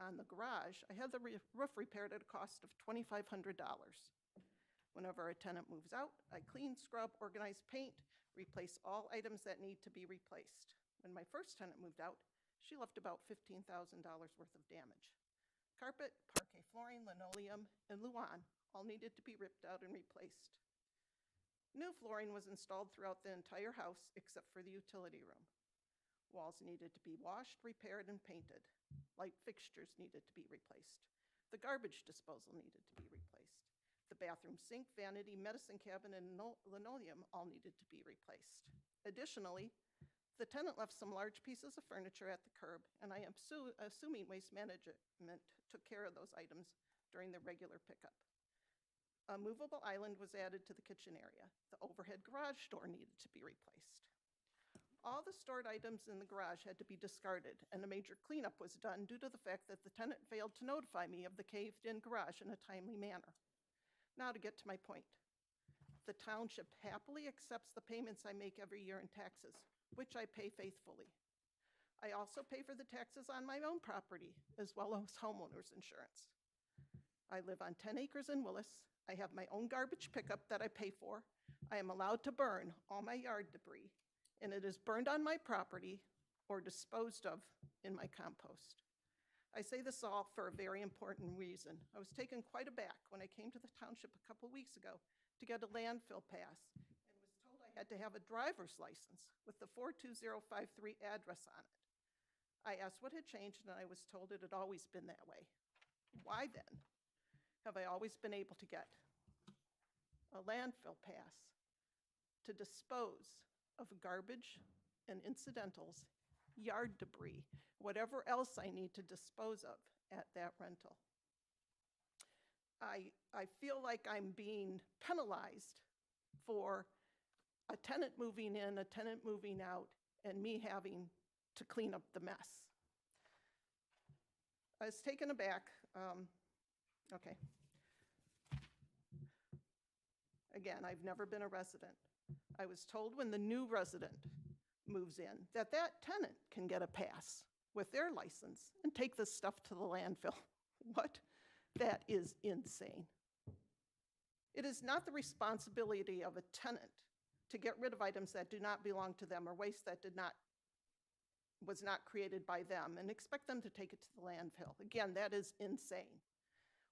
on the garage, I had the roof repaired at a cost of $2,500. Whenever a tenant moves out, I clean, scrub, organize, paint, replace all items that need to be replaced. When my first tenant moved out, she left about $15,000 worth of damage. Carpet, parquet flooring, linoleum, and luan all needed to be ripped out and replaced. New flooring was installed throughout the entire house except for the utility room. Walls needed to be washed, repaired, and painted. Light fixtures needed to be replaced. The garbage disposal needed to be replaced. The bathroom sink, vanity, medicine cabinet, and linoleum all needed to be replaced. Additionally, the tenant left some large pieces of furniture at the curb, and I am assuming Waste Management took care of those items during the regular pickup. A movable island was added to the kitchen area. The overhead garage door needed to be replaced. All the stored items in the garage had to be discarded, and a major cleanup was done due to the fact that the tenant failed to notify me of the caved-in garage in a timely manner. Now to get to my point. The township happily accepts the payments I make every year in taxes, which I pay faithfully. I also pay for the taxes on my own property, as well as homeowners insurance. I live on 10 acres in Willis. I have my own garbage pickup that I pay for. I am allowed to burn all my yard debris, and it is burned on my property or disposed of in my compost. I say this all for a very important reason. I was taken quite aback when I came to the township a couple weeks ago to get a landfill pass and was told I had to have a driver's license with the 42053 address on it. I asked what had changed, and I was told it had always been that way. Why then have I always been able to get a landfill pass to dispose of garbage and incidentals, yard debris, whatever else I need to dispose of at that rental? I feel like I'm being penalized for a tenant moving in, a tenant moving out, and me having to clean up the mess. I was taken aback. Okay. Again, I've never been a resident. I was told when the new resident moves in that that tenant can get a pass with their license and take this stuff to the landfill. What? That is insane. It is not the responsibility of a tenant to get rid of items that do not belong to them or waste that was not created by them and expect them to take it to the landfill. Again, that is insane.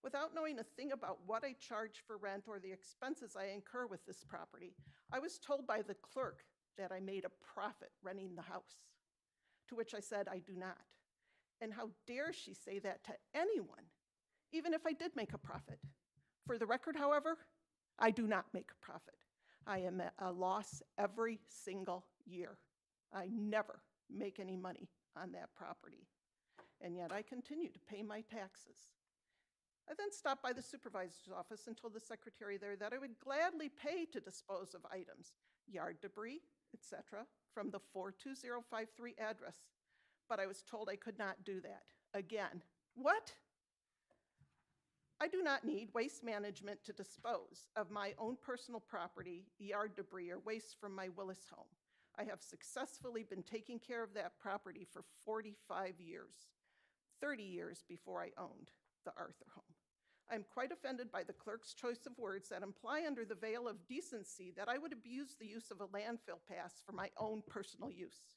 Without knowing a thing about what I charge for rent or the expenses I incur with this property, I was told by the clerk that I made a profit renting the house, to which I said I do not. And how dare she say that to anyone, even if I did make a profit. For the record, however, I do not make a profit. I am at a loss every single year. I never make any money on that property, and yet I continue to pay my taxes. I then stopped by the supervisor's office and told the secretary there that I would gladly pay to dispose of items, yard debris, etc., from the 42053 address, but I was told I could not do that. Again, what? I do not need Waste Management to dispose of my own personal property, yard debris, or waste from my Willis home. I have successfully been taking care of that property for 45 years, 30 years before I owned the Arthur home. I am quite offended by the clerk's choice of words that imply under the veil of decency that I would abuse the use of a landfill pass for my own personal use.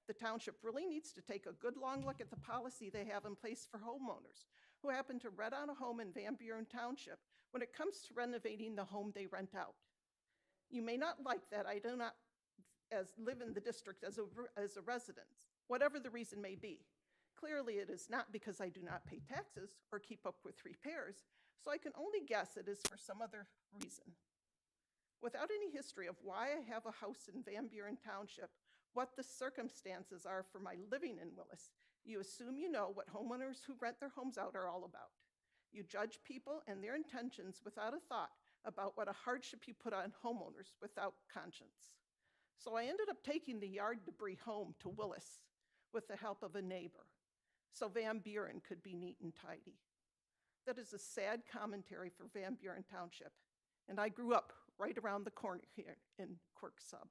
The township really needs to take a good long look at the policy they have in place for homeowners who happen to rent out a home in Van Buren Township when it comes to renovating the home they rent out. You may not like that I do not live in the district as a resident, whatever the reason may be. Clearly, it is not because I do not pay taxes or keep up with repairs, so I can only guess it is for some other reason. Without any history of why I have a house in Van Buren Township, what the circumstances are for my living in Willis, you assume you know what homeowners who rent their homes out are all about. You judge people and their intentions without a thought about what a hardship you put on homeowners without conscience. So I ended up taking the yard debris home to Willis with the help of a neighbor, so Van Buren could be neat and tidy. That is a sad commentary for Van Buren Township, and I grew up right around the corner here in Quirk Sub.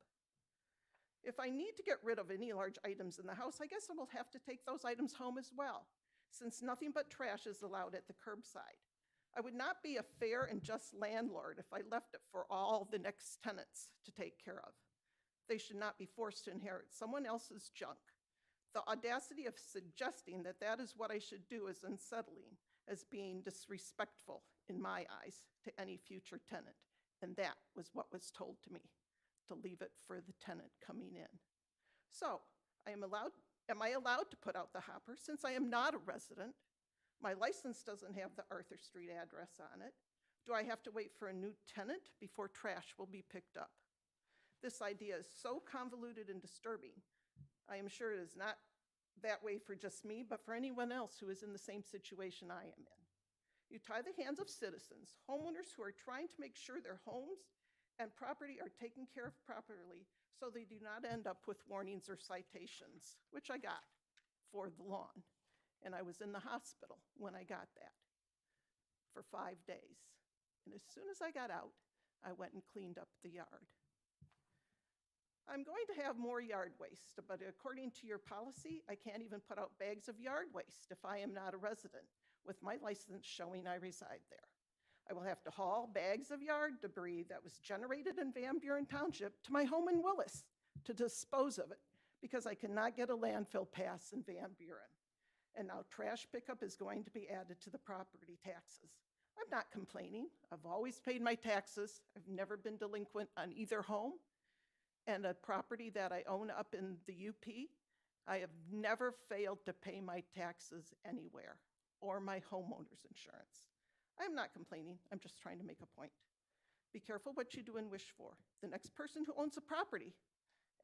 If I need to get rid of any large items in the house, I guess I will have to take those items home as well, since nothing but trash is allowed at the curbside. I would not be a fair and just landlord if I left it for all the next tenants to take care of. They should not be forced to inherit someone else's junk. The audacity of suggesting that that is what I should do is unsettling, as being disrespectful in my eyes to any future tenant. And that was what was told to me, to leave it for the tenant coming in. So, am I allowed to put out the hopper since I am not a resident? My license doesn't have the Arthur Street address on it. Do I have to wait for a new tenant before trash will be picked up? This idea is so convoluted and disturbing. I am sure it is not that way for just me, but for anyone else who is in the same situation I am in. You tie the hands of citizens, homeowners who are trying to make sure their homes and property are taken care of properly so they do not end up with warnings or citations, which I got for the lawn. And I was in the hospital when I got that for 5 days. And as soon as I got out, I went and cleaned up the yard. I'm going to have more yard waste, but according to your policy, I can't even put out bags of yard waste if I am not a resident, with my license showing I reside there. I will have to haul bags of yard debris that was generated in Van Buren Township to my home in Willis to dispose of it because I cannot get a landfill pass in Van Buren. And now trash pickup is going to be added to the property taxes. I'm not complaining. I've always paid my taxes. I've never been delinquent on either home. And a property that I own up in the UP, I have never failed to pay my taxes anywhere or my homeowner's insurance. I'm not complaining. I'm just trying to make a point. Be careful what you do and wish for. The next person who owns a property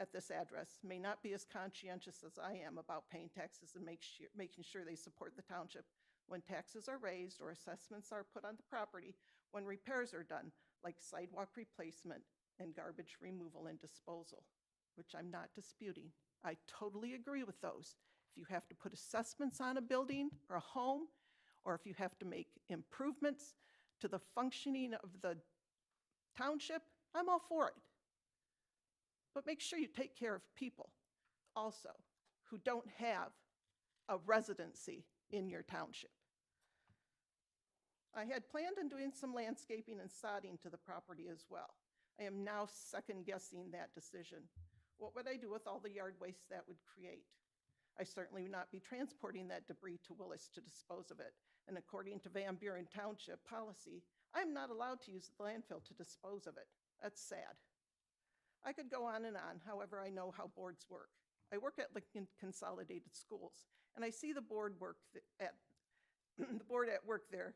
at this address may not be as conscientious as I am about paying taxes and making sure they support the township when taxes are raised or assessments are put on the property, when repairs are done, like sidewalk replacement and garbage removal and disposal, which I'm not disputing. I totally agree with those. If you have to put assessments on a building or a home, or if you have to make improvements to the functioning of the township, I'm all for it. But make sure you take care of people also who don't have a residency in your township. I had planned on doing some landscaping and sodding to the property as well. I am now second guessing that decision. What would I do with all the yard waste that would create? I certainly would not be transporting that debris to Willis to dispose of it. And according to Van Buren Township policy, I'm not allowed to use the landfill to dispose of it. That's sad. I could go on and on, however, I know how boards work. I work at Lincoln Consolidated Schools, and I see the board at work there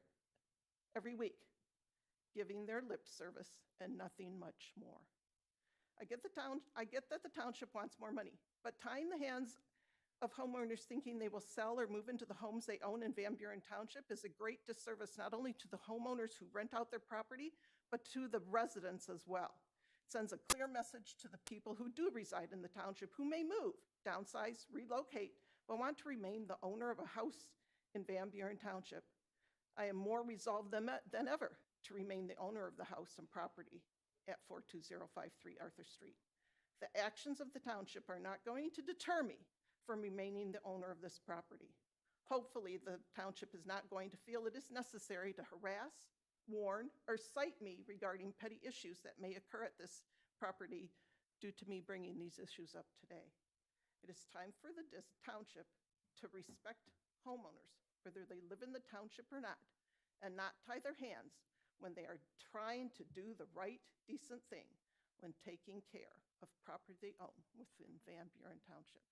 every week, giving their lip service and nothing much more. I get that the township wants more money, but tying the hands of homeowners thinking they will sell or move into the homes they own in Van Buren Township is a great disservice not only to the homeowners who rent out their property, but to the residents as well. It sends a clear message to the people who do reside in the township who may move, downsize, relocate, but want to remain the owner of a house in Van Buren Township. I am more resolved than ever to remain the owner of the house and property at 42053 Arthur Street. The actions of the township are not going to deter me from remaining the owner of this property. Hopefully, the township is not going to feel it is necessary to harass, warn, or cite me regarding petty issues that may occur at this property due to me bringing these issues up today. It is time for the township to respect homeowners, whether they live in the township or not, and not tie their hands when they are trying to do the right, decent thing when taking care of property they own within Van Buren Township.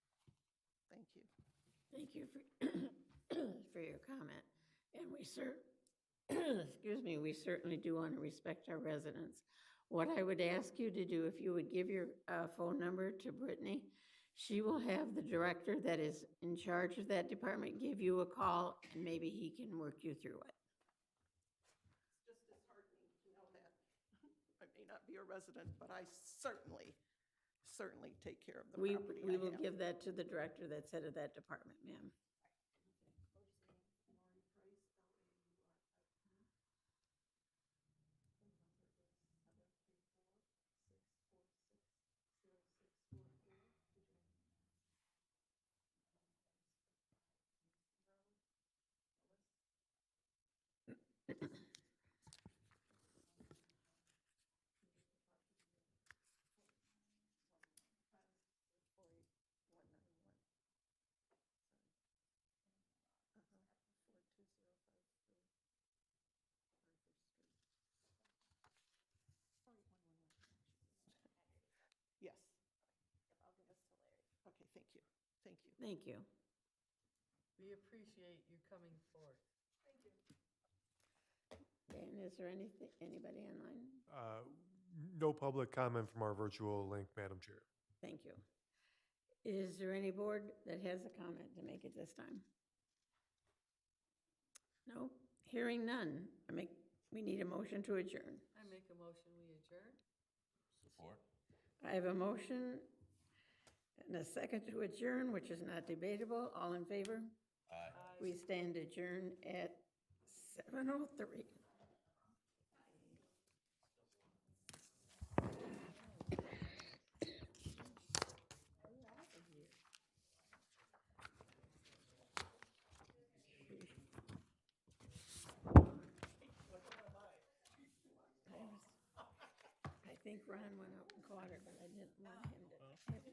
Thank you. Thank you for your comment. And excuse me, we certainly do want to respect our residents. What I would ask you to do, if you would give your phone number to Brittany, she will have the director that is in charge of that department give you a call, and maybe he can work you through it. It's just disheartening to know that I may not be a resident, but I certainly take care of the property We I will have. give that to the director that's head of that department, ma'am. Thank you. Thank you. We appreciate you coming forth. Dan, is there anything, anybody online? No public comment from our virtual link, Madam Chair. Thank you. Is there any board that has a comment to make at this time? No? Hearing none. We need a motion to adjourn. I make a motion, we adjourn. Support. I have a motion and a second to adjourn, which is not debatable. All in favor? Aye. We stand adjourned at 7:03. I think Ron went out and caught her, but I didn't want him to have